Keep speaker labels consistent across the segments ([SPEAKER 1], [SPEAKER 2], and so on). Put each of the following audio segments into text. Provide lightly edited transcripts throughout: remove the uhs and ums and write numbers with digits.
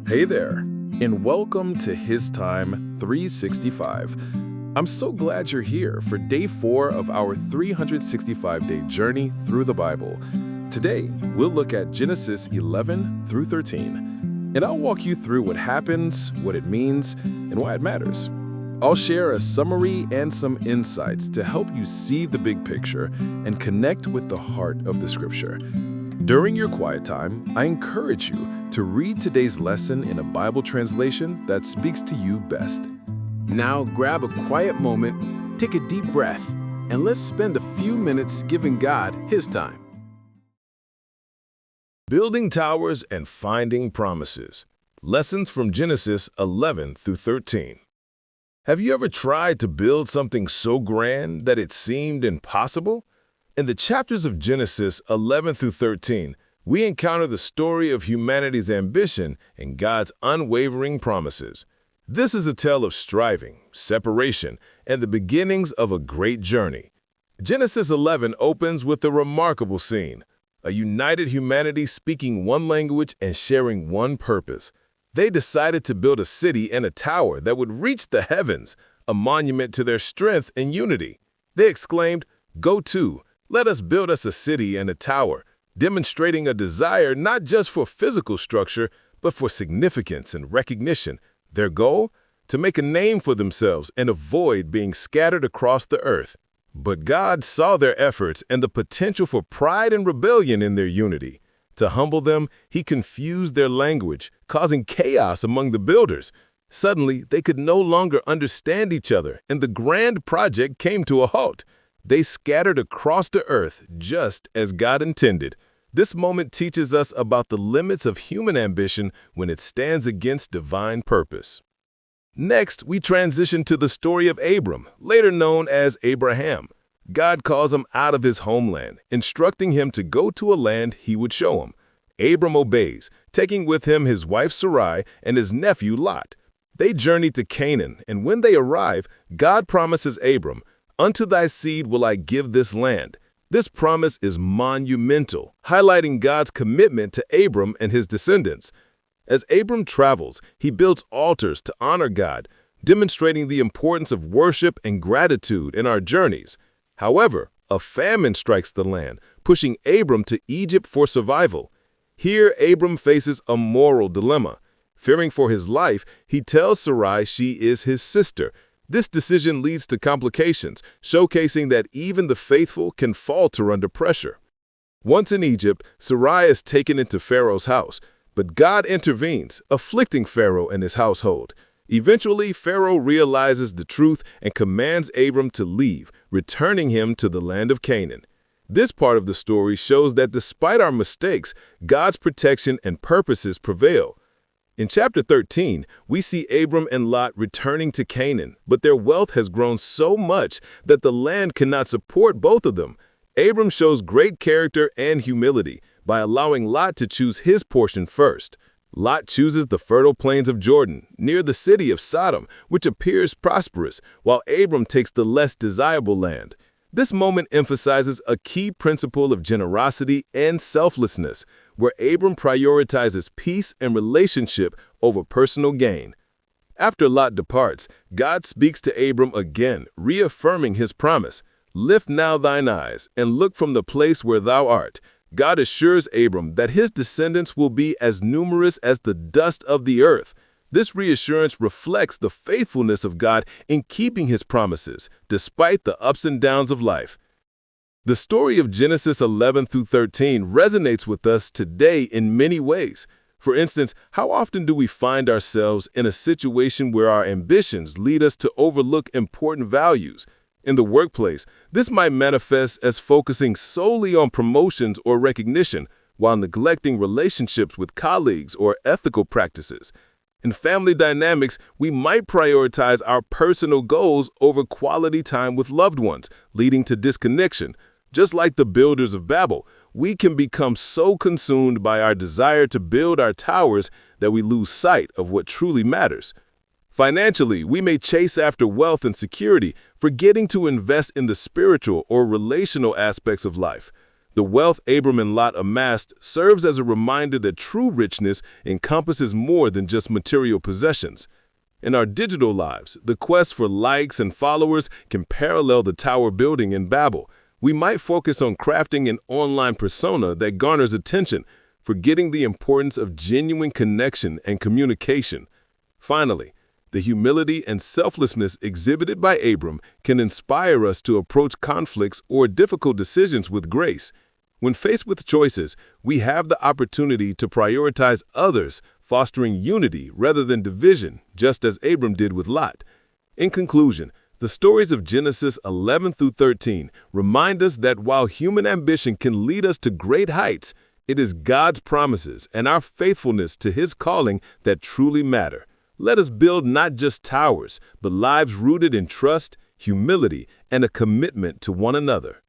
[SPEAKER 1] Hey there, and welcome to HisTime365. I'm so glad you're here for day 4 of our 365-day journey through the Bible. Today, we'll look at Genesis 11 through 13, and I'll walk you through what happens, what it means, and why it matters. I'll share a summary and some insights to help you see the big picture and connect with the heart of the scripture. During your quiet time, I encourage you to read today's lesson in a Bible translation that speaks to you best.
[SPEAKER 2] Now grab a quiet moment, take a deep breath, and let's spend a few minutes giving God His time.
[SPEAKER 3] Building towers and finding promises. Lessons from Genesis 11 through 13. Have you ever tried to build something so grand that it seemed impossible? In the chapters of Genesis 11 through 13, we encounter the story of humanity's ambition and God's unwavering promises. This is a tale of striving, separation, and the beginnings of a great journey. Genesis 11 opens with a remarkable scene, a united humanity speaking one language and sharing one purpose. They decided to build a city and a tower that would reach the heavens, a monument to their strength and unity. They exclaimed, "Go to, let us build us a city and a tower," demonstrating a desire not just for physical structure, but for significance and recognition. Their goal? To make a name for themselves and avoid being scattered across the earth. But God saw their efforts and the potential for pride and rebellion in their unity. To humble them, He confused their language, causing chaos among the builders. Suddenly, they could no longer understand each other, and the grand project came to a halt. They scattered across the earth just as God intended. This moment teaches us about the limits of human ambition when it stands against divine purpose. Next, we transition to the story of Abram, later known as Abraham. God calls him out of his homeland, instructing him to go to a land He would show him. Abram obeys, taking with him his wife Sarai and his nephew Lot. They journey to Canaan, and when they arrive, God promises Abram, "Unto thy seed will I give this land." This promise is monumental, highlighting God's commitment to Abram and his descendants. As Abram travels, he builds altars to honor God, demonstrating the importance of worship and gratitude in our journeys. However, a famine strikes the land, pushing Abram to Egypt for survival. Here, Abram faces a moral dilemma. Fearing for his life, he tells Sarai she is his sister. This decision leads to complications, showcasing that even the faithful can falter under pressure. Once in Egypt, Sarai is taken into Pharaoh's house, but God intervenes, afflicting Pharaoh and his household. Eventually, Pharaoh realizes the truth and commands Abram to leave, returning him to the land of Canaan. This part of the story shows that despite our mistakes, God's protection and purposes prevail. In chapter 13, we see Abram and Lot returning to Canaan, but their wealth has grown so much that the land cannot support both of them. Abram shows great character and humility by allowing Lot to choose his portion first. Lot chooses the fertile plains of Jordan, near the city of Sodom, which appears prosperous, while Abram takes the less desirable land. This moment emphasizes a key principle of generosity and selflessness, where Abram prioritizes peace and relationship over personal gain. After Lot departs, God speaks to Abram again, reaffirming His promise, "Lift now thine eyes, and look from the place where thou art." God assures Abram that his descendants will be as numerous as the dust of the earth. This reassurance reflects the faithfulness of God in keeping His promises, despite the ups and downs of life. The story of Genesis 11 through 13 resonates with us today in many ways. For instance, how often do we find ourselves in a situation where our ambitions lead us to overlook important values? In the workplace, this might manifest as focusing solely on promotions or recognition, while neglecting relationships with colleagues or ethical practices. In family dynamics, we might prioritize our personal goals over quality time with loved ones, leading to disconnection. Just like the builders of Babel, we can become so consumed by our desire to build our towers that we lose sight of what truly matters. Financially, we may chase after wealth and security, forgetting to invest in the spiritual or relational aspects of life. The wealth Abram and Lot amassed serves as a reminder that true richness encompasses more than just material possessions. In our digital lives, the quest for likes and followers can parallel the tower building in Babel. We might focus on crafting an online persona that garners attention, forgetting the importance of genuine connection and communication. Finally, the humility and selflessness exhibited by Abram can inspire us to approach conflicts or difficult decisions with grace. When faced with choices, we have the opportunity to prioritize others, fostering unity rather than division, just as Abram did with Lot. In conclusion, the stories of Genesis 11 through 13 remind us that while human ambition can lead us to great heights, it is God's promises and our faithfulness to His calling that truly matter. Let us build not just towers, but lives rooted in trust, humility, and a commitment to one another.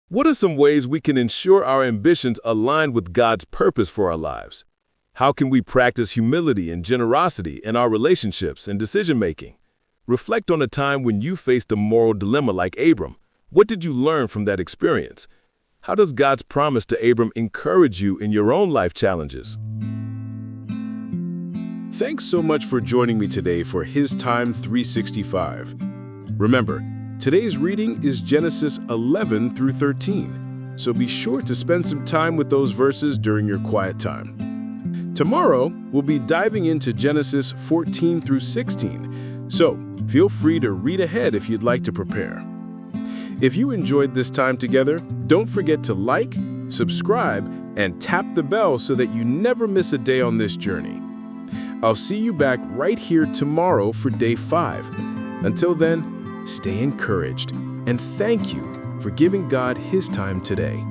[SPEAKER 3] What are some ways we can ensure our ambitions align with God's purpose for our lives? How can we practice humility and generosity in our relationships and decision-making? Reflect on a time when you faced a moral dilemma like Abram. What did you learn from that experience? How does God's promise to Abram encourage you in your own life challenges?
[SPEAKER 1] Thanks so much for joining me today for HisTime365. Remember, today's reading is Genesis 11 through 13, so be sure to spend some time with those verses during your quiet time. Tomorrow, we'll be diving into Genesis 14 through 16, so feel free to read ahead if you'd like to prepare. If you enjoyed this time together, don't forget to like, subscribe, and tap the bell so that you never miss a day on this journey. I'll see you back right here tomorrow for day 5. Until then, stay encouraged, and thank you for giving God His time today.